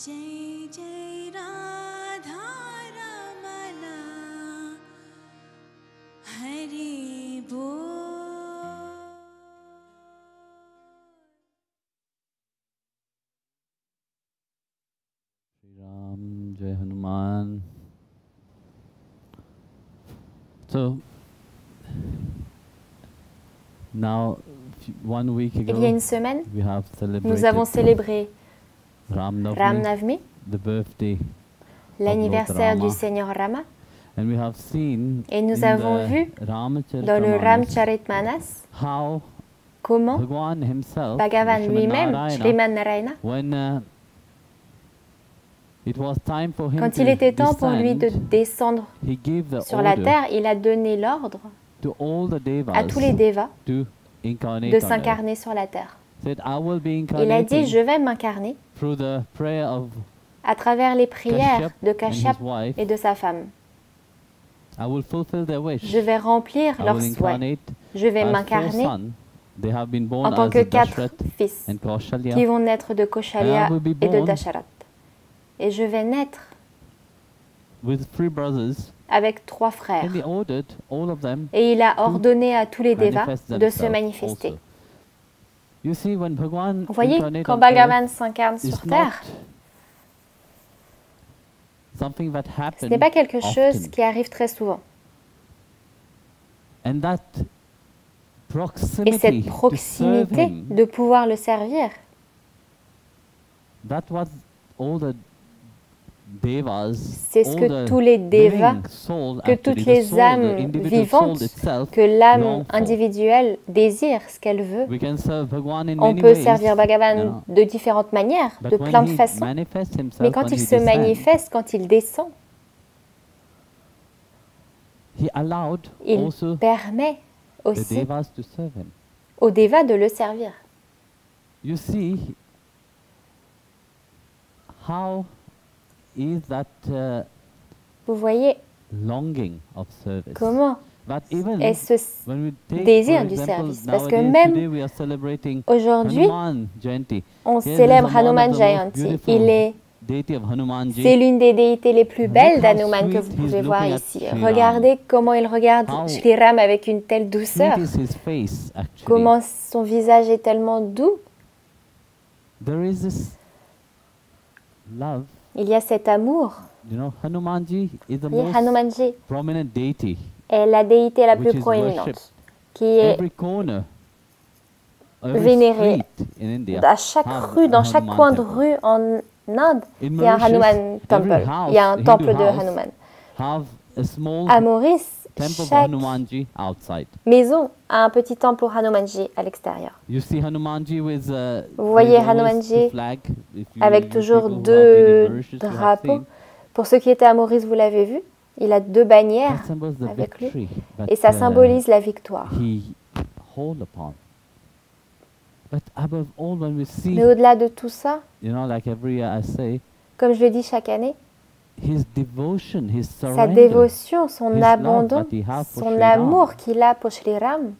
जय जय राधा रमला हरि बोल। Shri Ram, Jai Hanuman. So now, 1 week ago, Il y a une semaine, we have nous avons célébré Ram Ram Navami, the birthday l'anniversaire Rama. du Seigneur Rama, and we have seen et nous in avons the vu dans le Ramcharitamanas Ramcharitmanas how comment Bhagavan himself, Bhagavan lui-même, Narayana, Shriman Narayana, when it was time for him quand to il était temps pour lui de descend, descendre he gave the sur la order terre, il a donné l'ordre to all the devas à tous les devas to incarnate de on earth. s'incarner sur la terre. Said, I will be Il a dit, incarnating je vais m'incarner through the prayer of à travers les prières de Kashyap Kashyap and his wife. et de sa femme. I will fulfill their wish. Je vais remplir I leurs will souhaits. incarnate Je vais as four m'incarner sons. They have been born en tant as que 4 Dashrath fils and Kaushalya. qui vont naître de Kaushalya And I will be et de born Dasharat. Et je vais naître with 3 brothers. avec 3 frères. And he ordered all of them Et il a ordonné à tous les devas manifest de se themselves manifester. also. You see, when Bhagavan Vous voyez, incarnate quand on Bhagavan earth, s'incarne it's sur not terre, something that ce happens n'est pas quelque chose often. qui arrive très souvent. And that Et proximity cette to serve proximité him, de pouvoir le servir, that was all the devas, c'est ce all que the tous les devas, living souls, que actually, toutes the les soul, the âmes individual vivantes, soul itself, que l'âme long for. individuelle désire ce qu'elle veut. We can serve Bhagavan in On many peut ways, servir you Bhagavan know. de différentes manières, But de when plein de he façons. manifests himself, Mais quand when il he se descends, manifeste, quand il descend, he allowed il also permet the aussi devas to serve him. aux devas de le servir. You see, how is that Vous voyez longing of service? comment But even est ce when we take, désir for du example, service. Parce que nowadays, même today we are celebrating aujourd'hui, Hanuman Jayanti. on Here célèbre there's one of Hanuman the most Jayanti. beautiful deity of Hanumanji. C'est l'une des déités les plus belles Look how d'Hanuman que sweet vous he's pouvez voir looking at ici. Shri Regardez comment il regarde How Shri Ram avec une telle douceur. Sweet is his face, actually. Comment son visage est tellement doux. There is this love. Il y a cet amour. You know, Hanumanji is the Et most Hanumanji prominent deity. est la déité la Which plus is proéminente, worshipped. qui est Every corner, every vénérée street in India à chaque have rue, a dans chaque Hanuman coin de temple. rue en Inde, In il y a un Mauritius, Hanuman temple. every house, Il y a un Hindu temple de house, Hanuman. have a small À Maurice, temple of chaque Hanumanji outside. maison a un petit temple pour Hanumanji à l'extérieur. You see Hanumanji with Vous voyez there's always Hanumanji the flag. If you avec you toujours people who have been in 2 Mauritius, you have drapeaux. seen, Pour ceux qui étaient à Maurice, vous l'avez vu, il a 2 bannières that symbols the avec lui. victory that, Et ça symbolise la victoire. he hold upon. But above all, when we see, Mais au-delà de tout ça, you know, like every year I say, comme je le dis chaque année, his devotion, his sa surrender, dévotion, son his love abandon, that he has for son Sri Ram. amour qu'il a pour Shri Ram.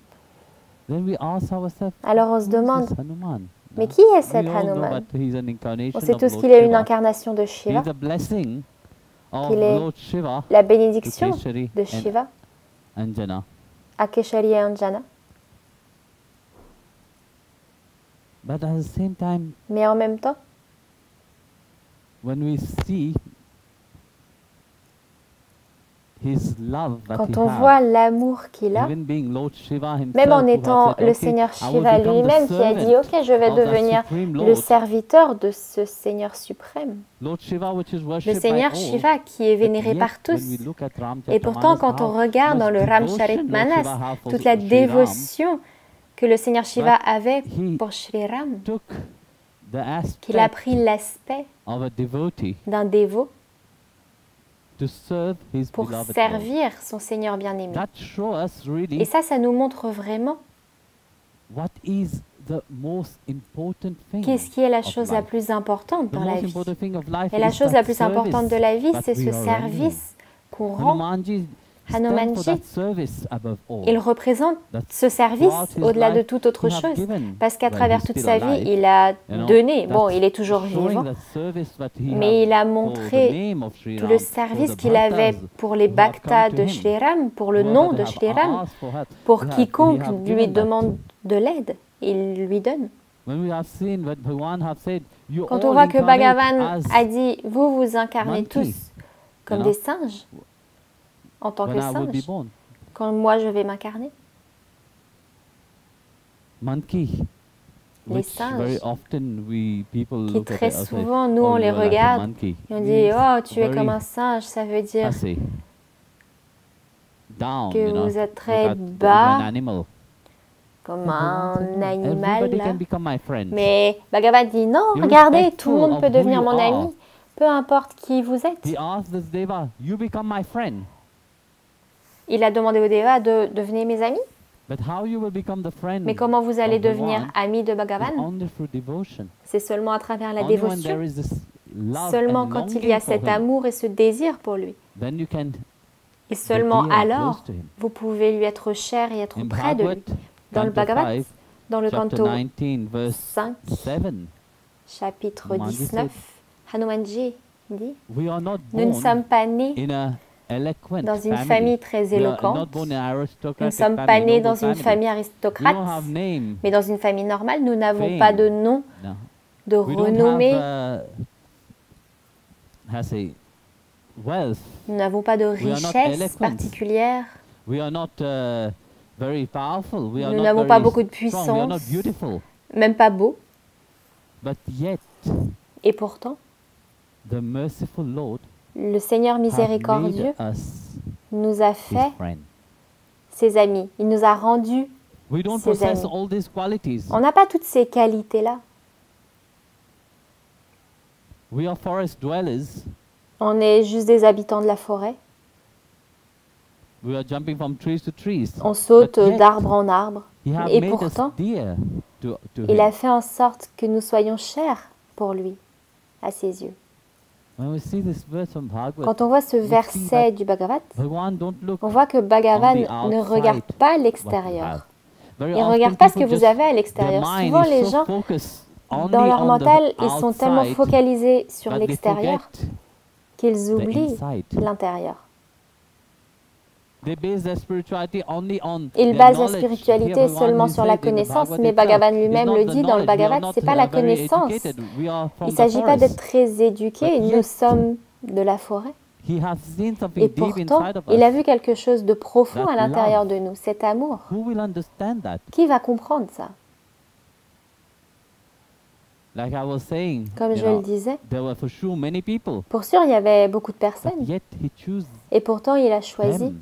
Then we ask ourselves, Alors on se who is demande, this Hanuman? mais No? qui est We cet all know Hanuman? that he's an incarnation On sait of tous Lord qu'il est une Shiva. incarnation de He Shiva, is a blessing of qu'il est Lord Shiva la to bénédiction Keshari de and Shiva Anjana. à Keshari et Anjana. But at the same time, Mais en même temps, when we see his love that quand he on has, voit l'amour qu'il a, even being Lord Shiva himself, même en who has étant said, le "Okay, Seigneur I will Shiva become the lui-même qui a dit servant « Ok, je vais of that devenir supreme le Lord." serviteur de ce Seigneur suprême. Lord Shiva, which is » Le worshipped by Seigneur all, Shiva qui est but vénéré yet, par when tous. we look at Et pourtant, Ramcharitmanas, quand on how regarde dans much le devotion Lord Ramcharitmanas, Shiva have for toute la Sri Ram, dévotion que le Seigneur Shiva avait he pour Shri Ram, took the qu'il a aspect pris l'aspect of a devotee d'un dévot to serve his pour beloved Lord. servir son Seigneur bien-aimé. That shows us Et really ça nous montre vraiment what is the most important thing. qu'est-ce qui est la of chose la life. plus importante The dans la most vie. important thing of life Et la is chose that la plus service importante de la vie, that c'est we ce are rendering. service qu'on rend. Hanumanji stand for Hanumanji, that service above all. il représente That's ce service throughout his au-delà de life, toute autre he have chose. given. Parce qu'à Well, travers he's toute still sa vie, alive, il a you know, donné. Bon, that's il est toujours showing vivant, the service that he mais have il a for the montré name of Sri tout Ram, le for service the qu'il avait bhaktas pour les who have bhaktas come to de him. Shri Ram, pour le Whoever nom they de have Shri Ram, asked for help, pour he quiconque have lui given that. demande de l'aide, il lui donne. When we have seen what Bhagavan have said, you Quand on all voit que incarnate Bhagavan as a dit, vous vous incarnez monkey, tous comme you des know, singes, en tant when que I will be singes, born. quand moi je vais m'incarner. Monkey, Les which singes, very often we people qui look at très it and say, souvent, nous, oh, on les you are like a regarde monkey. et on dit, Means oh, tu es very comme un singe, ça veut dire fussy, down, que you know, vous êtes look très at bas, an animal. comme But Bhagavan said, un no, animal. everybody Là. can become my friend. Mais Bhagavan dit, non, You're regardez, tout le respectful monde of peut who devenir you mon are. ami, peu importe qui vous êtes. He asked this deva, you become my friend. Il a demandé aux Devas de devenir mes amis. But how you will become the friend Mais comment vous allez of devenir Bhagavan ami de is Bhagavan? only through devotion. C'est seulement à travers la Only when dévotion. there is this love Seulement and quand il y a longing for cet him, amour et ce désir pour lui. then you can Et seulement be dear and alors, close to him. vous pouvez lui être cher et être In près de Bhagavad, lui. Dans le canto Bhagavad, 5, dans le chapter canto 19, verse 5, 7, chapitre Hanumanji 19, Hanumanji dit, we are not nous ne born sommes pas nés in a eloquent dans une family. famille très We are not éloquente. born in an Nous ne aristocratic sommes pas family, nés noble dans une family. famille We aristocrate, don't have name. mais dans une famille normale, nous n'avons Fame. pas de nom, No. de We don't renommée, have how to say, wealth. nous n'avons pas de are not richesse eloquent. particulière, We are not very powerful. We are nous not n'avons very pas beaucoup de strong. We are not puissance, beautiful. même pas beau. But yet, Et pourtant, the merciful Lord le Seigneur has miséricordieux made us nous a His fait friend. ses amis. Il nous a rendus. We don't Ses possess amis. all these qualities. On n'a pas toutes ces qualités-là. We are forest dwellers. On est juste des habitants de la forêt. We are jumping from trees to trees. On saute But yet, d'arbre en arbre. He has Et made us pourtant, dear to il Him. a fait en sorte que nous soyons chers pour lui, à ses yeux. When we see this verse from Bhagavad, Quand on voit ce we see verset that du Bhagavad, Bhagavan don't look on voit que Bhagavan on the ne outside regarde pas what you l'extérieur. have. Very Il ne often regarde pas ce que people vous just- avez à their l'extérieur. mind Souvent, is les so gens, focused only dans leur on the mental, ils sont tellement outside focalisés sur that they l'extérieur forget qu'ils the oublient inside. l'intérieur. They base their spirituality only on Ils their basent la knowledge. spiritualité Here, Bhagavan, seulement he sur la said in the connaissance, Bhagavad mais itself, Bhagavan it's lui-même not le the dit dans le knowledge, we are Bhagavad, not, c'est pas la very connaissance. educated, we are from Il ne the s'agit pas forest. d'être très éduqué, But nous yet, sommes de la forêt. He has seen something Et deep pourtant, inside of il a us. vu quelque chose de profond That à l'intérieur love. de nous, cet amour. Who will understand that? Qui va comprendre ça? Like I was saying, Comme you je know, le disais, there were for sure many people, pour sûr, il y avait beaucoup de but personnes. yet He chose Et pourtant, il a choisi them.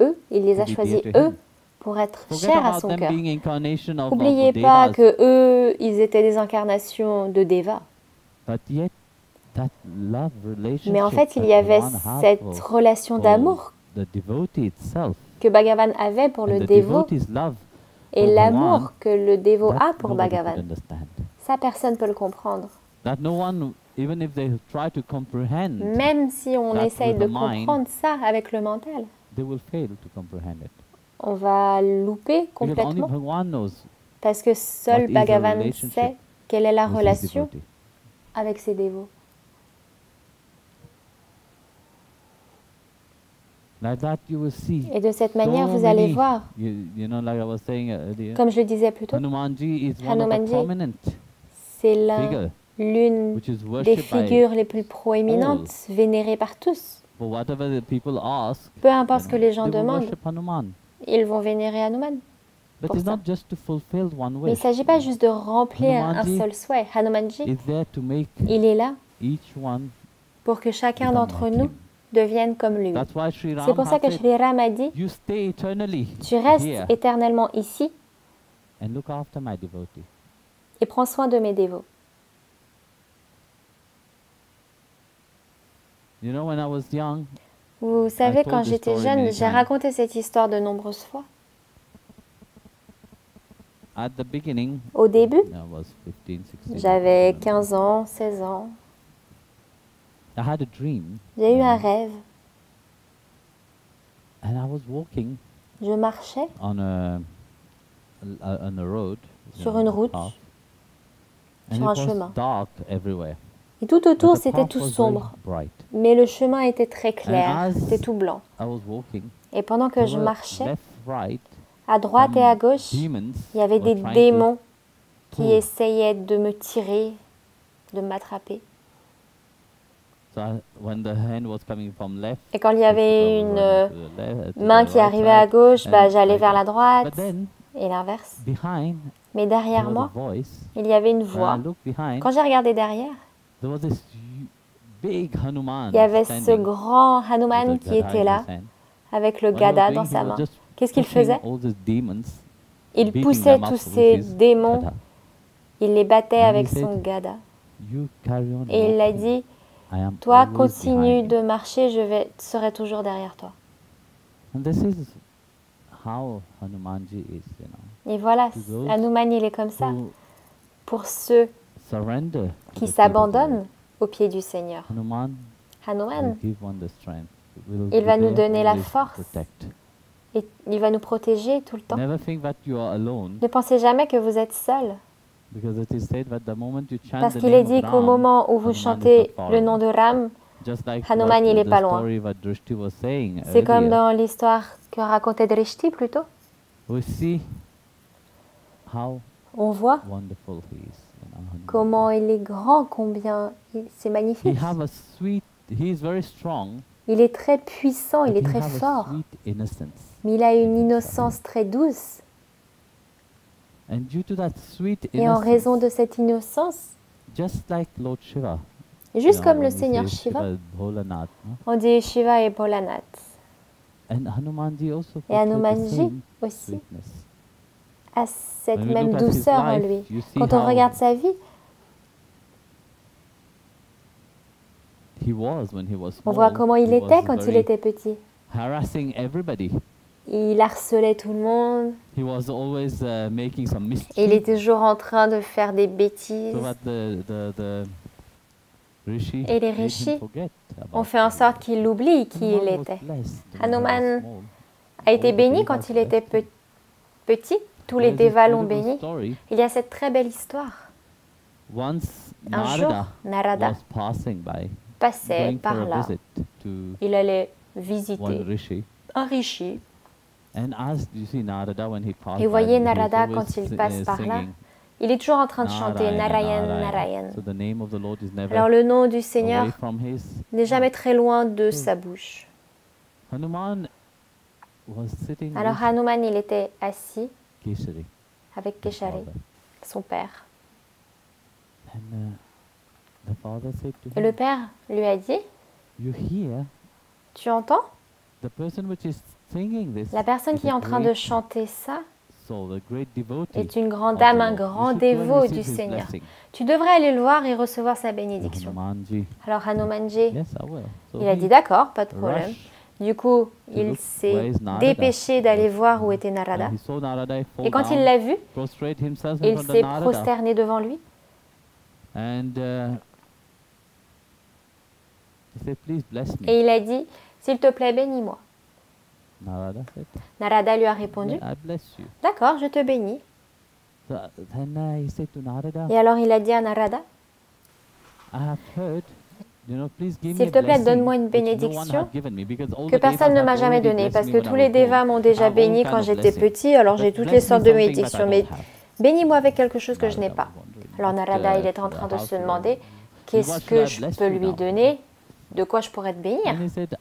eux, il les a to be choisis dear to eux him. pour être Forget chers à about son them cœur. being incarnation of N'oubliez devas, pas que eux, ils étaient des incarnations de Deva. but yet that love relationship Mais en fait, il that y avait Bhagavan had cette for relation d'amour the devotee itself, que Bhagavan avait pour and le the dévot devotee's love, et for l'amour Bhagavan, que le dévot that a pour nobody could Bhagavan. understand. Ça, personne ne peut le comprendre. That no one, even if they try to comprehend, Même si on that essaye with de the mind, comprendre ça avec le mental, they will fail to comprehend it. on va louper Because only complètement. Bhagavan knows Parce que what seul is the Bhagavan relationship sait quelle est la with his relation devotee. avec ses dévots. Like that you will see. Et de cette manière, so vous allez many, voir, you know, like I was saying earlier, comme je le disais plus tôt, Hanumanji is one of the Hanumanji, prominent c'est figure l'une which is des worshipped by, figures les plus proéminentes, vénérées par tous. for whatever the people ask, Peu importe ce que les gens they will demandent, worship Hanuman. ils vont vénérer Hanuman. But pour it's ça. not just to fulfill one Mais il ne wish. s'agit pas juste de remplir un Hanumanji seul souhait. Hanumanji, It's there to make il est là each one pour que chacun become d'entre like nous him. devienne comme lui. That's why Sri C'est Ram pour ça had que said, Shri Ram a dit, you stay eternally tu restes here éternellement ici and look after my devotee. et prends soin de mes dévots. You know, when I was young, Vous savez, told quand this j'étais story jeune, many j'ai times. raconté cette histoire de nombreuses fois. at the beginning, Au début, I was 15, 16. j'avais 15 ans, 16 ans. I had a dream. J'ai eu un rêve And I was walking Je marchais on a road. sur une route, path, and sur it un was chemin. dark everywhere. Et tout But autour, the c'était path tout was very sombre. bright. Mais le chemin était très clair, as- c'était tout blanc. I was walking. Et pendant que There je were marchais, left, right, à droite et à gauche, demons il y avait were des trying to démons qui pull. essayaient de me tirer, de m'attraper. So when the hand was coming from left, Et quand il y avait une to main the qui right arrivait à side, gauche, and bah, j'allais like vers that. la droite But then et l'inverse. behind, Mais there derrière was a moi, voice. il y avait une When voix. I looked behind, Quand j'ai regardé derrière, there was this big Hanuman il y avait ce standing grand with Hanuman a qui gada était in là, his hand. avec le What he was gada doing, dans he sa was main. just Qu'est-ce qu'il pushing faisait? all these demons, Il beating poussait them up tous with ces his démons, gada. il les battait And he avec said, son gada. You carry on Et il a walking. dit, I am toi, always continue behind de you. marcher, serai toujours derrière toi. And this is how Hanumanji is, Et voilà, To those Hanuman, il est comme ça. who Pour ceux surrender to qui the feet of the s'abandonnent Lord. aux pieds du Seigneur. Hanuman will Hanuman, give one the strength. Will il be va nous there donner la always to force. protect. et il va nous protéger tout le temps. Never think that you are alone, Ne pensez jamais que vous êtes seul, because it is said that the moment you chant parce the qu'il est name of dit qu'au Ram, moment où vous Hanuman is chantez not far le away. nom de Ram, Just like Hanuman, what il est the pas loin. story what Drishti was saying c'est comme earlier. dans l'histoire que racontait Drishti plutôt. We see how On voit wonderful he is. Hanuman. comment il est grand, combien c'est magnifique. He is very strong, Il est très puissant, il but est he très have a fort, sweet innocence. mais il a une innocence très douce. And due to that sweet Et en innocence, raison de cette innocence, just like Lord Shiva, juste comme le when we Seigneur say Shiva, Bholanath, no? on dit Shiva et Bholanath. And Hanumanji also Et portrayed the Hanumanji same aussi sweetness. a cette When we même look at his douceur en life, lui. you see Quand on how regarde sa vie, he was when he was on small. voit comment il he était was quand il very était petit. harassing everybody. Il harcelait tout le monde. He was always making some mischief. Et il est toujours en train de faire des bêtises. So that the rishi Et les made him rishis forget about ont fait en sorte qu'il oublie qui il Hanuman was était. blessed when he was Hanuman small. a été All the béni devas quand il était blessed him. petit. Tous les There's this dévas l'ont beautiful béni. story. Il y a cette très belle histoire. Once Un jour, Narada Narada was passing by, passait going for par a là. visit to Il allait one visiter rishi. un rishi. And as you see Narada when he passed Et by, voyez he was Narada always quand il passe par là, singing, il est toujours en train de chanter Narayana, Narayan, Narayan. So the name of the Lord is never Alors le nom du Seigneur away from his. n'est jamais très loin de sa bouche. Hanuman was sitting Alors with Hanuman, il était assis Keshari, avec his Keshari, father. son père. And the father said to Et le him, père lui a dit, you hear tu entends? the person which is singing this La personne is qui est a en train de great chanter ça soul, a great devotee est une grande of the dame, un Lord. You grand should go and dévot receive du his Seigneur. blessing." Tu devrais aller le voir et recevoir sa bénédiction. Hanumanji, Alors Hanumanji, yes, I will. So il a he dit d'accord, pas de problème. rushed Du coup, il look s'est where is Narada. dépêché d'aller voir où était Narada. and he saw Narada fall Et quand il down, l'a vu, prostrate himself in il front of s'est Narada. prosterné devant lui. And he said, please bless me. Et il a dit, s'il te plaît, bénis-moi. Narada said, Narada lui a répondu, I bless you. d'accord, je te bénis. So then he said to Narada, Et alors il a dit à Narada, I have heard, please give me s'il a te plaît, blessing donne-moi une which no one bénédiction had given me, because all que the personne ne devas m'a had jamais already donnée, blessed parce me que when tous I les was born. dévas m'ont I déjà have all béni kind quand of j'étais blessings. petit, alors j'ai But toutes les bless me sortes de something that I bénédictions, don't mais have. bénis-moi avec quelque chose que je n'ai Narada pas. was wondering Alors what, Narada, il est en train de how se to- demander, what qu'est-ce should que I je bless peux you lui now? donner, de quoi je pourrais te bénir. And he said,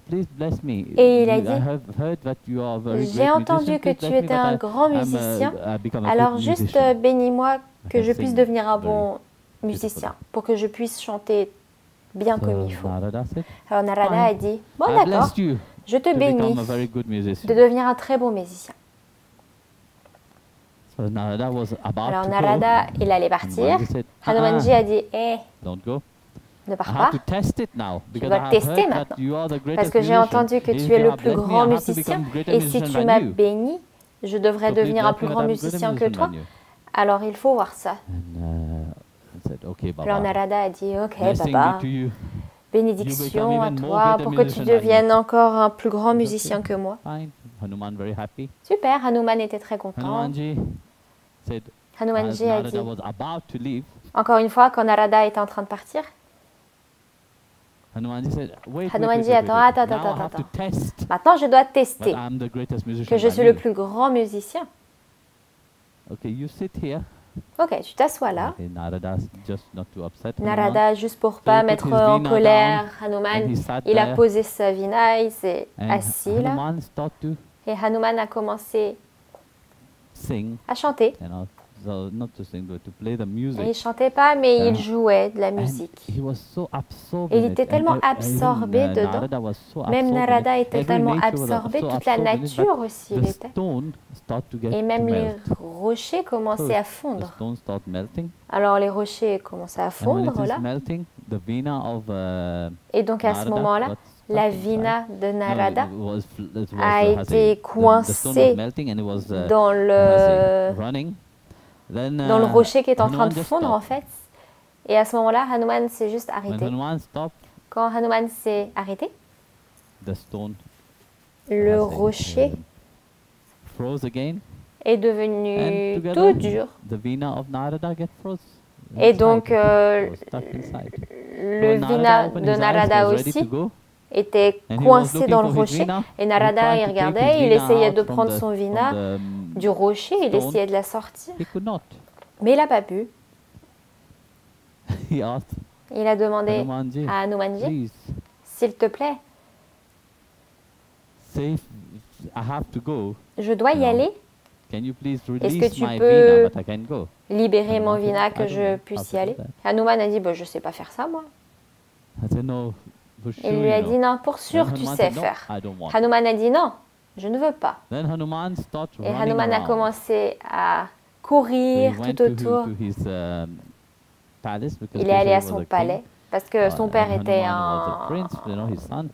please bless me. Et il a I dit, have heard that you are a very j'ai great entendu musician. que Please tu bless me étais that un I grand am a- musicien. I become a Alors good juste musician. bénis-moi que can je puisse sing devenir un very bon musicien, pour que je puisse chanter bien comme il faut. Narada said, Alors Narada a dit, bon I d'accord, blessed you je te to bénis become a very good de musician. devenir un très bon musicien. So Narada was about Alors to Narada, go. il allait partir. Hanumanji said, Hanumanji a dit, don't go. ne I pars have pas, to test it now because vas I have tester heard maintenant. that you are the parce greatest que j'ai musician. entendu que If tu es you le have plus blessed me, grand I have to musicien, become greater et si musician tu than m'as you. béni, je devrais So please devenir un bless plus me grand that I'm greater musicien que musician toi. than you. Alors il faut voir ça. And I said, okay, Alors Baba. Narada a dit, ok Blessing papa, be to you. bénédiction à toi pour que tu deviennes encore un plus grand musicien que moi. Fine. Hanuman very happy. Super, Hanuman était très content. Hanumanji said, as Hanumanji a dit, Narada was about to leave, encore une fois, quand Narada était en train de partir, Hanumanji said, wait, Hanumanji, wait, wait, wait, wait. attends, Now I have attends. to test maintenant je dois that tester I'm the greatest musician que je by suis le me. plus grand musicien. Okay, you sit here. Ok, tu t'assois là. Okay, Narada, just not to upset Hanuman. Narada, juste pour pas put mettre his en veena colère down, Hanuman, and he sat il a there, posé sa vina, il s'est and assis là. Hanuman started to Et Hanuman a commencé sing, à chanter. so not to sing, but to play the Et il music. chantait pas, mais il Uh, jouait de la And musique. he was so absorbed Et il in it, était and tellement even, absorbé dedans. Narada was so Même absorbed in Narada it. était Every tellement nature was absorbé, so toute la absorbed in it, nature but aussi il the était. stone start to get Et même to les melt. rochers commençaient à The fondre. stone start melting, Alors les rochers commençaient à and when it fondre is là. melting, the veena of Et donc à ce Narada moment-là, got stuck la inside. vina de No, Narada it was, a has été the stone coincée was melting and it was dans running. Then, dans le rocher qui est en train Hanuman de just fondre en stopped. fait. Et à ce moment-là, Hanuman s'est juste When arrêté. Hanuman stopped, Quand Hanuman s'est arrêté, the stone le has rocher froze again, est and devenu together tout dur. the veena of Narada get froze. Et inside. donc It was stuck inside. le When vina opened de his eyes, Narada was ready to aussi go, était and he was coincé looking dans le for his rocher. veena. Et He Narada, tried il to take regardait, his il veena essayait out de from prendre the- son from vina the, du rocher, il stone. essayait de la sortir. He could not. Mais il n'a pas pu. He asked Il a demandé Hanumanji, à Hanumanji, please, s'il te plaît, say if I have to go. je dois y No. aller, Can you please que release tu my peux veena, but I can go? libérer mon Hanuman said, vina, I que don't je know how puisse to y do aller. that. Hanuman a dit, bah, je ne sais pas faire ça moi. I said, no, for sure, Il lui a you dit, know. non, pour sûr Then tu Hanuman sais said, no, faire. I don't want. Hanuman a dit, non, je ne veux pas. Then Hanuman started Et running Hanuman a around. commencé à So he courir went tout autour. to his palace because Il est allé à Keshari was son a palais king. parce que son père And était Hanuman was a un prince, you know, his son.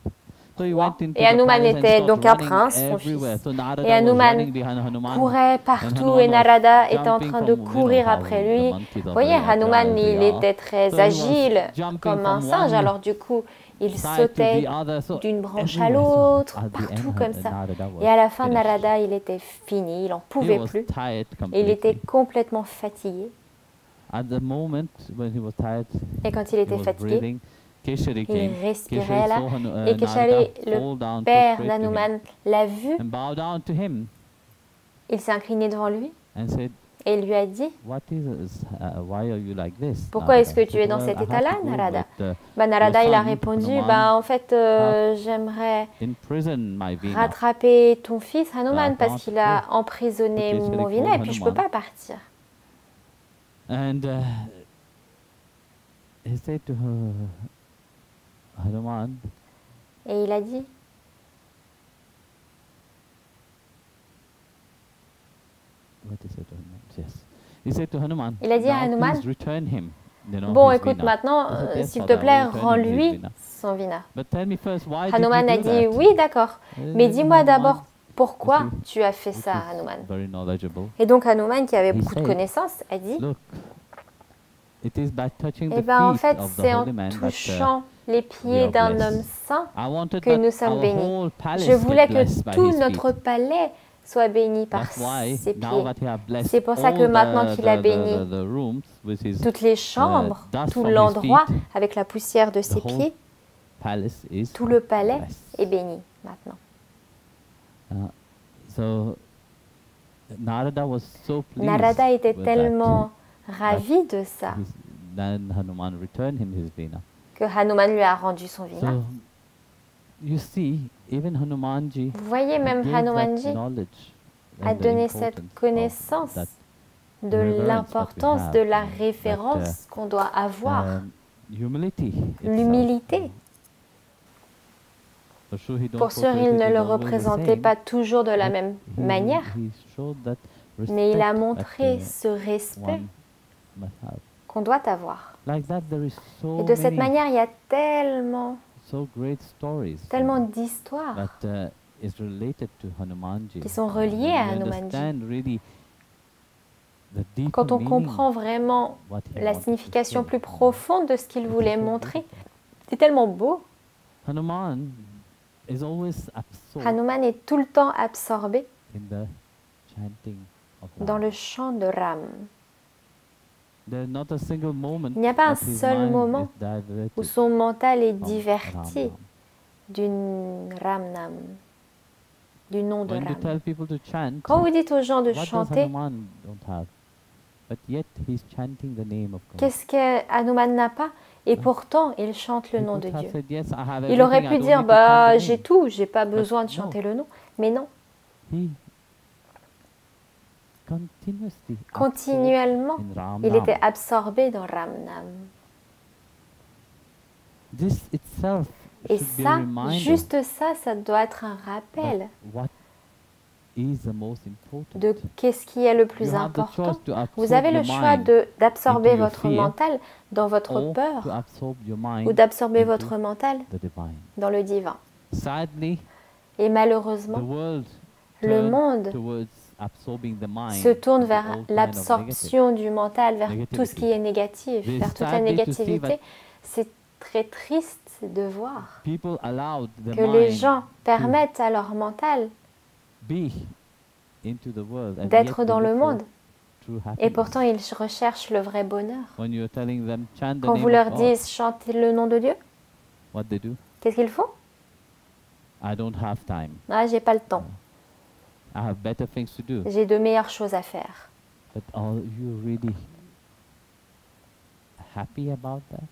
So he roi. went into Et the Hanuman palace and était started donc un running prince, son everywhere. fils. So Narada Et was Hanuman running behind Hanuman. courait And partout Hanuman et was Narada était en jumping train de from, courir how après the lui. monkeys are Vous voyez, very agile Hanuman, they il are. était très So he was agile, jumping comme un from singe. one Alors du coup, il side to sautait the other, so d'une branche à everywhere. So l'autre, at the partout end, comme ça. Narada was Et à la fin, finished. Narada, il était fini, il n'en He pouvait was plus. tired Et il était completely. complètement fatigué. At the moment when he was tired, Et quand il he était was fatigué, breathing. Keshari il came. respirait Keshari là. saw Et Keshari, Narada le fall down père prostrate to him d'Hanuman, l'a vu. and bow down to him Il s'est incliné devant lui and said, et il lui a dit, "What is this? Why are you like this?" pourquoi est-ce que Narada tu es said, dans "Well, cet I have état-là, to go, Narada? but, Bah, Narada, your il a son, répondu, Hanuman, bah, en fait, j'aimerais imprison my veena." rattraper ton fils Hanuman I parce can't qu'il a go. emprisonné Because mon he vina et called puis je peux Hanuman. pas partir. And he said to her, Hanuman, Et il a dit, what he said to Hanuman? Yes. He said to Hanuman, Il a dit à "Now Hanuman, please return him, you know, bon, his écoute, veena." maintenant, He said, "Yes, s'il te father, I plaît, will return him his rends-lui veena. son vina. But tell me first, why Hanuman a did you dit, do that? oui, d'accord, mais then dis-moi Hanuman, d'abord pourquoi you tu as fait which ça, is Hanuman. very knowledgeable. Et donc Hanuman, qui avait He beaucoup de said, connaissances, a dit, Look, it is by touching eh the ben, en feet fait, of the c'est en holy man that touchant les we pieds are d'un blessed. homme saint I wanted que that nous sommes our bénis. whole palace Je voulais get que blessed by tout his notre feet. palais soit béni par That's why ses now pieds. that he have blessed C'est pour ça que all maintenant the- qu'il a the- béni the- the rooms with his toutes les chambres, dust tout from his l'endroit feet, avec la poussière de the ses whole pieds, palace is tout le palais blessed. est béni maintenant. So Narada was so pleased Narada était with tellement ravi de ça that. Then Hanuman returned him his veena. que Hanuman lui a rendu son vina. So you see, even Hanumanji Vous voyez, même gave that Hanumanji knowledge and a the donné importance cette of connaissance that, de reverence l'importance that we de have, la that, référence qu'on doit avoir, humility itself. l'humilité. For sure he don't Pour sûr, portray il it ne in le always the représentait same, pas toujours de la but même he- manière, he showed that mais il a respect montré that, ce respect one must have. qu'on doit avoir. Like that, there is so Et de cette many, manière, il y a tellement, so great stories tellement d'histoires that is related to Hanumanji. qui sont And reliées when à you Hanumanji. understand really the deeper Quand on meaning comprend vraiment what he la wanted to signification say, plus profonde de ce qu'il it is voulait so montrer, beautiful. C'est tellement beau. Hanuman is always absorbed Hanuman est tout le temps absorbé in the chanting of dans Ram. le chant de Ram. There's not a single moment Il n'y a pas un that his seul mind moment is diverted où son mental est from diverti Ram. d'une Ramnam, du nom de When you Ram. tell people to chant, Quand vous dites aux gens de what does chanter, Hanuman don't have? But yet he's chanting the name of God. qu'est-ce que Hanuman n'a pas? Et pourtant, il chante le He nom could de have Dieu. said, yes, I have Il aurait everything, pu I don't dire, need to chant bah the j'ai name. tout, j'ai pas besoin de no. chanter le nom. Mais non, He continuously continuellement, absorbed in Ram il Nam. était absorbé dans Ramnam. This itself Et should be a ça, reminder juste ça doit être un that rappel what is the most important. de qu'est-ce qui est le plus You have the important. choice to Vous absorb avez le your choix mind d'absorber into your votre fear, mental dans votre or to peur absorb your ou mind d'absorber into votre mental the divine. dans le divin. Sadly, Et the malheureusement, world le turned monde towards absorbing the mind se tourne into vers all kind of negative. l'absorption du mental, vers tout ce qui est négatif, It's vers toute la sadly to see négativité. that C'est très triste de voir People allowed the que les mind gens permettent à leur mental be into the world and d'être yet dans they le look for monde. true Et happiness. pourtant, ils recherchent le vrai bonheur. When you're telling them chant the Quand name vous leur of God, dites chantez le nom de Dieu, what they do? qu'est-ce qu'ils font? I don't have time. Ah, j'ai pas le temps. I have better things to do. J'ai de meilleures choses à faire. But are you really happy about that?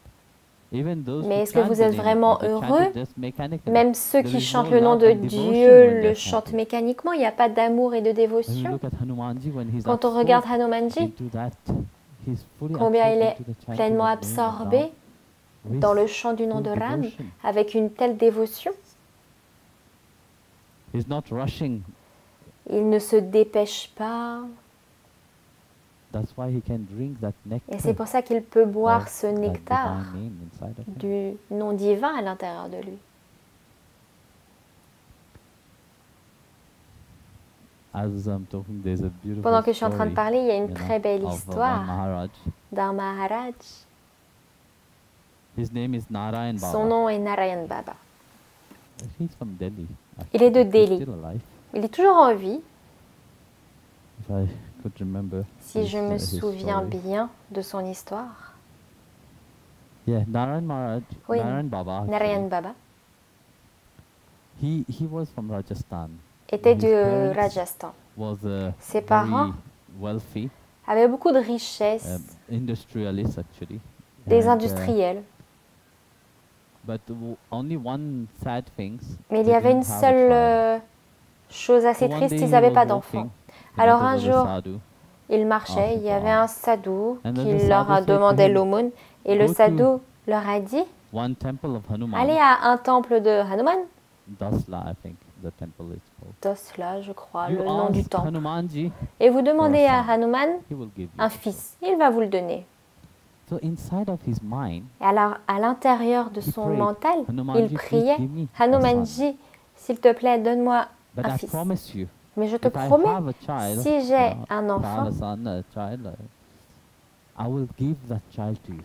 Even those Mais who est-ce que chant vous the êtes name of vraiment God, they chant heureux? it just mechanically. Même ceux There qui is chantent no le nom love de and devotion when Dieu they're le chantent chanting. mécaniquement. Il n'y a pas d'amour et de When you dévotion. look at Hanumanji, when he's Quand on regarde absorbed Hanumanji, into that, he's fully combien il absorbed est into the chanting pleinement of the name of absorbé God with dans le chant du nom de full Ram, devotion. avec une telle dévotion. He's not rushing. Il ne se dépêche pas. That's why he can drink that nectar Et c'est pour ça qu'il peut boire of ce that nectar divine name inside of him. du nom divin à l'intérieur de lui. As I'm talking, there's a beautiful Pendant que je suis en train de story, parler, il y a une you know, très belle of one histoire Maharaj. d'un Maharaj. His name is Narayan Baba. Son nom est Narayan Baba. He's from Delhi. Il est de actually. Delhi. He's still alive. Il est toujours en vie, If I could remember si je me his souviens story. bien de son histoire. Yeah, Narayan Maharaj, Oui, Narayan Baba. actually, Narayan Baba he was from Rajasthan. était His du parents Rajasthan. Was Ses very parents wealthy, avait beaucoup de richesses, industrialists actually. des And, industriels. but only one sad thing. Mais il y avait une seule chose assez triste, ils n'avaient pas d'enfants. Alors un jour, ils marchaient, il y avait un sadhu And then qui the leur sadhu a said to demandé him, l'aumône et le "Go to sadhu leur a dit one temple of Hanuman. allez à un temple de Hanuman, Dasla, I think the temple is called. Dosla je crois, You le nom du ask temple, Hanumanji, et vous demandez for a à son. Hanuman he will give you un the son. fils, il va vous le donner. So inside of his mind, Et alors à l'intérieur de son prayed, mental, Hanumanji, il please priait give me a son. Hanumanji, s'il te plaît, donne-moi But un I fils. promise you, Mais je te if I promets, have a child, si j'ai you know, un if I enfant, have a son, a child, I will give that child to you.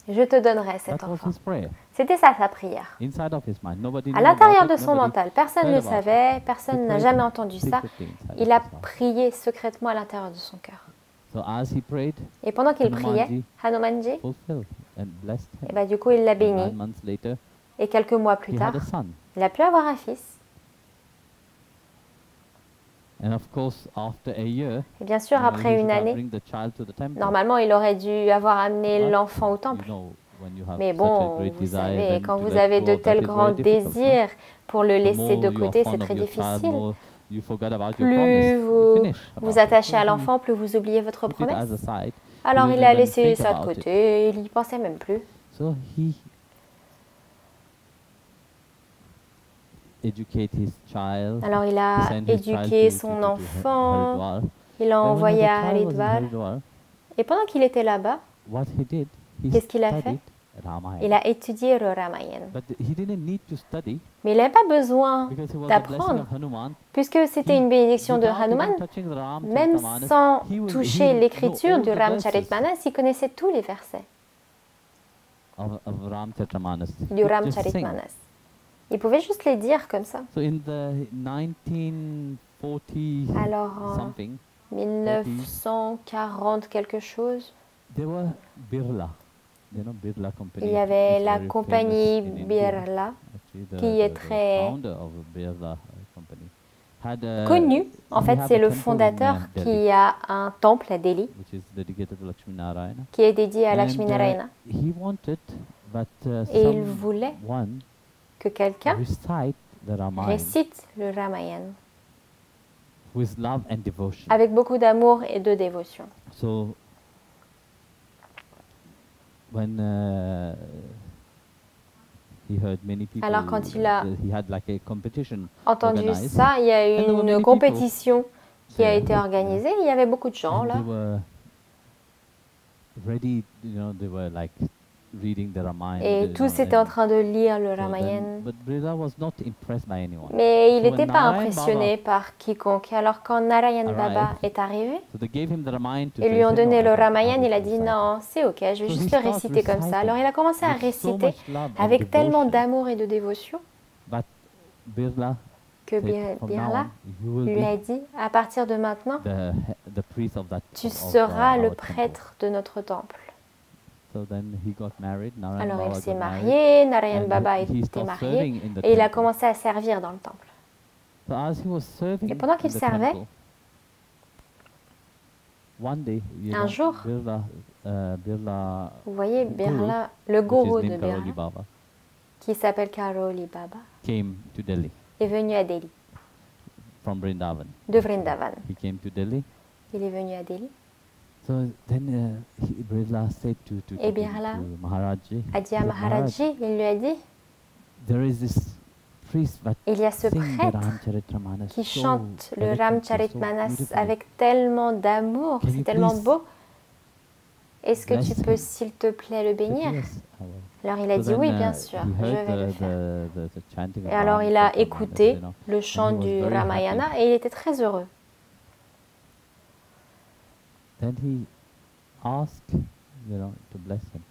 je te donnerai cet That was enfant. his prayer. C'était ça sa prière. Inside of his mind, nobody À knew l'intérieur about de it, son nobody mental, personne ne heard le about it. savait, He personne n'a prayed jamais entendu ça. secretly inside Il of a his heart. prié secrètement à l'intérieur de son cœur. So as he prayed, Et pendant qu'il priait, Hanumanji Hanumanji, fulfilled and blessed him. et bah, du coup, il l'a And 9 béni. months later, Et quelques mois he plus tard, had a son. il a pu avoir un fils. And of course, after a year, Et bien sûr, you know, après he une should have année, bring the child to the temple. normalement, il aurait dû avoir amené But, l'enfant au you temple. know, when you have Mais such a bon, great vous desire, savez, then quand to vous let avez go de of that tels is grands very difficult, no? désirs, pour le The laisser more de you are côté, fond c'est of très your child, difficile. more you forget about your Plus promise. vous You finish about vous it. attachez So à he l'enfant, plus vous oubliez votre put it as promesse. a side. Alors He il didn't a even laissé think ça de about it. côté, il n'y pensait même plus. So he educate his child. Alors il He a sent his child éduqué to son Har- enfant, Haridwar. il l'a But when envoyé the à child was in Haridwar. Haridwar, Et pendant qu'il était là-bas, what he did, he Qu'est-ce qu'il a fait? studied Ramayana. il a étudié le Ramayana. But he didn't need to study Mais il n'avait pas besoin because it was the blessing d'apprendre, of Hanuman. puisque c'était une bénédiction de Without Hanuman. even touching the Ram Même Charitamanas, sans he will- he toucher will l'écriture know du all the Ram verses. Charitmanas, il connaissait tous les versets. of Ramcharitmanas. du Ramcharitmanas. Il pouvait juste les dire comme ça. So in the 1940 Alors en something, 1940 quelque chose, there were Birla. You know, Birla company. il y avait is la very compagnie famous in India. Birla, Actually, qui est très founder of Birla company had a, connue. En he fait, had c'est a le temple in, fondateur Delhi, qui a un temple à Delhi, which is dedicated to Lakshmi Narayana. qui est dédié à And, Lakshmi Narayana. he wanted, but Et il voulait someone que quelqu'un recite the Ramayana récite le Ramayana with love and devotion. avec beaucoup d'amour et de dévotion. So when he heard many people, Alors quand il a he had like a competition entendu organized, ça, il y a eu and there were many une people compétition qui a there, été organisée. Il y avait beaucoup de gens and là. they were ready, you know, they were like reading the Ramayana. Et tous étaient en train de lire le so then- Ramayana. but Brida was not impressed by anyone. Mais il So n'était when pas Narayan impressionné par quiconque. Alors quand Narayan Baba arrived, est arrivé, So they gave him the Ramayana to ils lui ont say, donné "No, le I can't Ramayana, il a recite dit it." non, c'est ok, je vais So he juste le started réciter comme ça. reciting Alors il a commencé à with so réciter much love and avec tellement devotion. d'amour et de dévotion But Birla que said, "From now Birla on, you will lui a be dit, à partir de maintenant, the priest of that tu of seras le our temple." prêtre de notre temple. So then he got married. Narayan Alors Baba il s'est got married, marié, Narayan and Baba he était started marié serving in the et il a temple. commencé à servir dans le temple. So as he was serving Et pendant qu'il in the servait, temple, one day, you un know, jour, Birla, vous voyez, guru, Birla, le which gourou is de named Karoli Birla, Baba, qui s'appelle Karoli Baba, came to Delhi est venu à Delhi, from Vrindavan. de Vrindavan. He came to Delhi. Il est venu à Delhi, So then Birla said to Et Birla Maharaji, a dit à Maharaji, il lui a dit, there is this priest that il y a ce sing the prêtre Ramcharitmanas qui so chante le eloquently, so Ramcharitmanas beautifully. avec tellement d'amour, Can c'est you tellement please beau. Est-ce que tu bless peux, him? s'il te plaît, le He said, bénir? "Yes, I will." Alors il a So dit then, oui, bien sûr, he je heard vais le faire. the chanting of Et alors il a Ramcharitmanas, écouté you know, le chant he was du very Ramayana happy. et il était très heureux. Then he asked, you know, to bless him.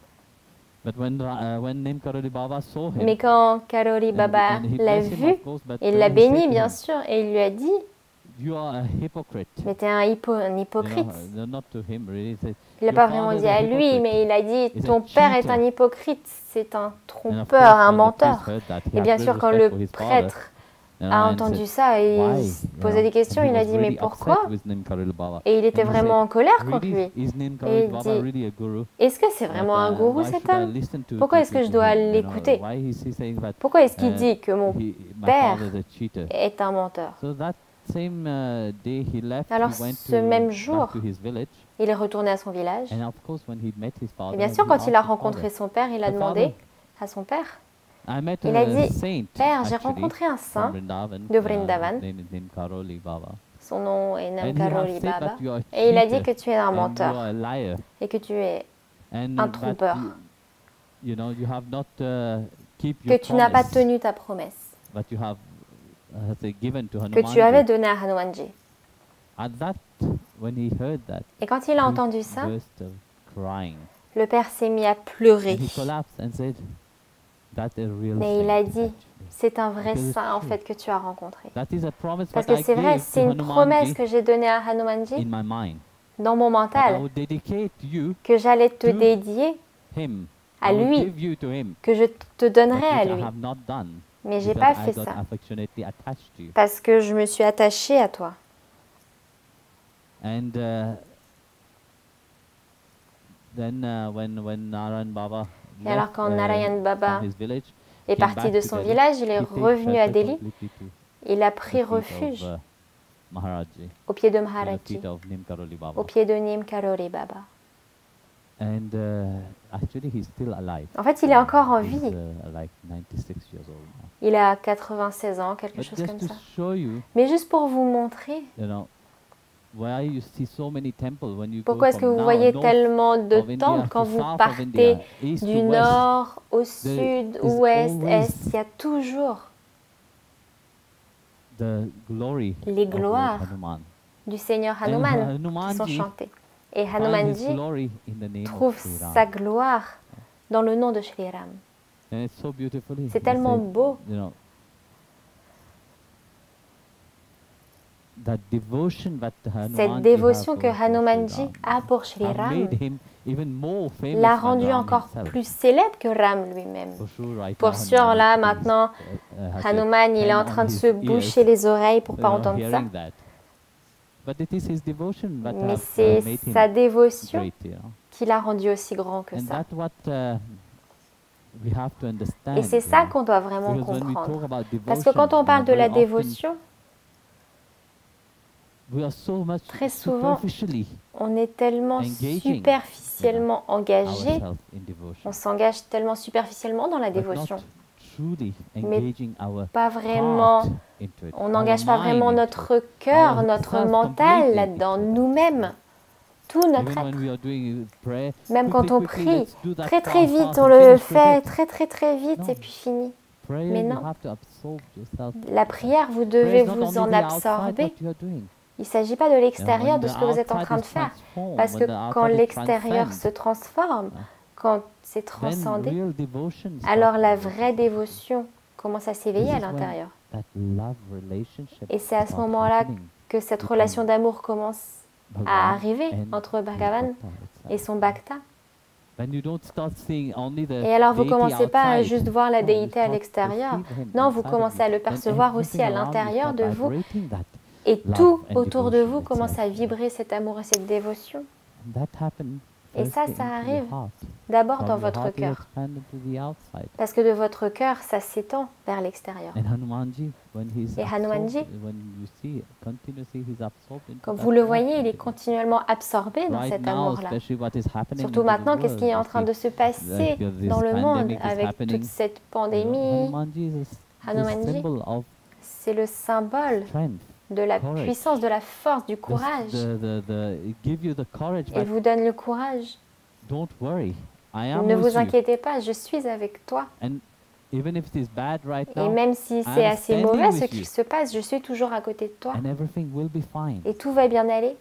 But when Nimkaroli Baba saw him, Mais quand Karoli Baba and he l'a blessed him, vu, of course, but il l'a he said béni to bien him, sûr et il lui a dit, "You are a hypocrite." mais t'es un hypocrite. No, not to him, really. He said, Il n'a "Your pas vraiment father dit is a à lui, hypocrite." mais il a dit, He's a ton père est cheater. un hypocrite, c'est un And of trompeur, course, un when the menteur. priest heard that, he Et had bien great sûr, quand respect le for his father. prêtre And a Narayan entendu said, ça, et "Why?" il se You posait know, des questions, and he il a was dit, mais really pourquoi? upset with Nimkaroli Baba. Et il était And he vraiment en said, colère contre "Really? lui. Is Et Nimkaroli il Baba dit, really a guru? est-ce que c'est vraiment un gourou Why cet should I homme? listen to- Pourquoi to- est-ce que to je dois him, you know? l'écouter? Why is he saying that, Pourquoi est-ce qu'il dit que mon my père father is a cheater? est un menteur? So that same day he left, Alors, he went ce même back jour, to his village. Il est retourné à son village. And of course, when he met his father, Et bien he sûr, quand il a asked his rencontré father, son père, il a "My demandé father, à son père, I met il a a dit, saint, Père, j'ai actually, rencontré un saint, from Vrindavan, de Vrindavan. named Nimkaroli Baba. son nom est And he has Namkaroli said Baba, that you are a et il a dit cheater que tu es un and you are menteur a liar. et que tu es And un that trompeur, you know, you have not keep que your tu n'as pas promise tenu ta promesse that you have given to que Hanumanji. tu avais donnée à Hanumanji. At that, when he heard that, Et quand il a entendu ça, he burst of crying. le père s'est mis à pleurer. And he collapsed and said, "That's a real Mais il a saint, dit, actually. c'est un vrai Because it's saint en true. fait que tu as rencontré. That is a promise Parce that que I c'est vrai, gave c'est to une promesse Hanumanji que j'ai donnée à in Hanumanji my mind. dans mon That I mental, would dedicate you que j'allais te to dédier him. à I would lui, give you to him. que je te But donnerai à which I lui. have not done. Mais j'ai Because pas I fait got ça affectionately attached to you. parce que je me suis attachée à toi. And then when Narayan Baba Et alors quand Narayan Baba from his village, est came parti back de to son Delhi, village, il est he paid revenu à shelter Delhi, completely to il a the pris feet of, refuge Maharaji, au pied de to the Maharaji, feet of Nimkaroli Baba. au pied de Nimkaroli Baba. And actually he's still alive. En fait, il est encore en He's, vie. like 96 years old now. Il a 96 ans, quelque But chose just comme to ça. show you, Mais juste pour vous montrer, you know, why you see so many temples when you pourquoi go est-ce que from vous now voyez north tellement de of India temples quand to vous south of partez India, east du to west, nord au there sud, is ouest, always est, il y a toujours the glory les of Lord gloires Hanuman. du Seigneur And Hanuman qui sont Hanumanji chantées. Et find his Hanumanji glory in the name trouve of Sri Ram. sa gloire dans le nom de Shri Ram. And it's so beautifully. C'est he tellement said, beau. You know, that devotion that Cette Hanumanji dévotion have que for Shri Hanumanji Ram a pour Shri have Ram made him even more famous l'a than rendu Ram encore himself. plus célèbre que Ram lui-même. For sure, right Pour now, sûr, Hanuman là, is maintenant, has a Hanuman, il est pen en on train de his se ears, boucher les oreilles pour you pas know, entendre ça. hearing that. But it is his devotion that Mais have c'est made him sa dévotion great, you know. qui l'a rendu aussi grand que And ça. that's what we have to understand. Et c'est you ça know. qu'on doit vraiment Because when we talk comprendre. about Parce que quand devotion, on parle de la very often dévotion, we are so much très souvent, superficially on est tellement engaging, superficiellement engagé, ourselves in devotion, on s'engage tellement superficiellement dans la but dévotion. not truly Mais engaging our pas vraiment, heart into it, on our n'engage pas mind vraiment into notre it, cœur, our notre self mental completely là-dedans, into it. nous-mêmes, tout notre Even when être. we are doing prayer, Même quand on quickly, prie, let's do that très très fast, vite, fast on and le finish with fait it. très vite Non. et puis fini. Prayer, Mais you non. have to absorb yourself. La prière, vous Prayer devez is not vous only en the outside absorber. what you are doing. Il ne s'agit pas de l'extérieur, When de the ce que vous êtes en outside train is de faire. transformed, Parce que when the quand outside is l'extérieur transcended, se transforme, quand c'est then transcendé, real devotion starts alors la to vraie dévotion commence à s'éveiller This à is when l'intérieur. that love relationship Et c'est à ce start moment-là happening que cette between relation d'amour commence à Bhagavan arriver and entre his Bhagavan bhakta et itself. son Bhakta. When you don't start seeing only the Et alors vous ne deity commencez pas à outside, juste voir la no, you déité à start l'extérieur. perceive him Non, vous inside of commencez you. à le Then percevoir aussi everything à around you l'intérieur start de vous. vibrating that. Et Love tout and autour de devotion vous commence à itself. vibrer cet amour et cette dévotion. And that happened Et ça, firstly ça into arrive your heart. d'abord From dans your votre heart it cœur. expanded to the outside. Parce que de votre cœur, ça s'étend vers l'extérieur. And Hanumanji, when he's Et Hanumanji, absorbed, when you see continuously he's absorbed into comme that vous le love voyez, and il est devotion. continuellement absorbé dans Right cet now, amour-là. especially what is happening Surtout into the maintenant, qu'est-ce qui est en world, train you de see, se passer this dans le monde pandemic is avec happening. toute cette You know, pandémie? Hanumanji is the Hanumanji, symbol of c'est le symbole strength. de la courage. puissance, de la force, du courage. It give you the courage. Il But vous donne le courage. don't worry, I am Ne with vous you. inquiétez pas, je suis avec toi. And even if it is bad right Et now, même si I c'est am assez standing mauvais ce with qui you. se passe, je suis toujours à côté de toi. And everything will be fine. Et tout va bien aller.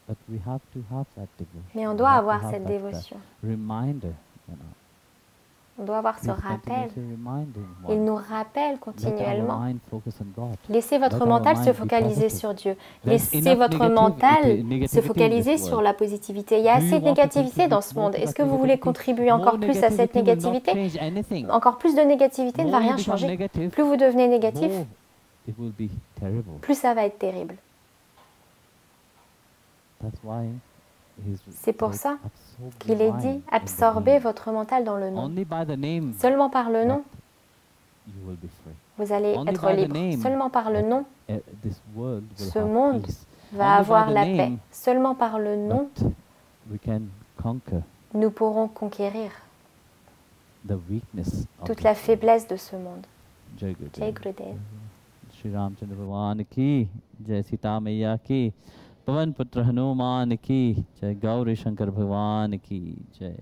But we have to have that devotion. Mais on We doit have to avoir have cette that, dévotion. Reminder, you know. On doit avoir ce Please rappel. continuously reminding Il one. nous rappelle Let our continuellement. mind focus on God. Laissez votre Let our mental se mind be focaliser positive. sur Dieu. There's Laissez enough votre mental negativity se in focaliser this sur world. la positivité. Il y a Do you assez de want to négativité dans contribute ce more monde. to Est-ce that que vous voulez negativity? contribuer encore More plus à cette negativity will not négativité? change anything. Encore plus de négativité ne va More you rien become changer. negative, Plus vous devenez négatif, more it will be terrible. plus ça va être terrible. That's why C'est pour ça qu'il est dit absorbez votre mental dans le nom. Only by the name Seulement par le nom, you will be free. vous allez Only être by the libre. name Seulement par le nom, This world will ce have monde peace. va Only by avoir the la name paix. Seulement par le nom, that we can conquer nous pourrons conquérir the weakness of toute this la world. faiblesse de ce monde. Jai Gurudev. Jai Gurudev. Shri रामचंद्र भगवान की जय सीता मैया की पवन पुत्र हनुमान की जय गौरी शंकर भगवान की जय।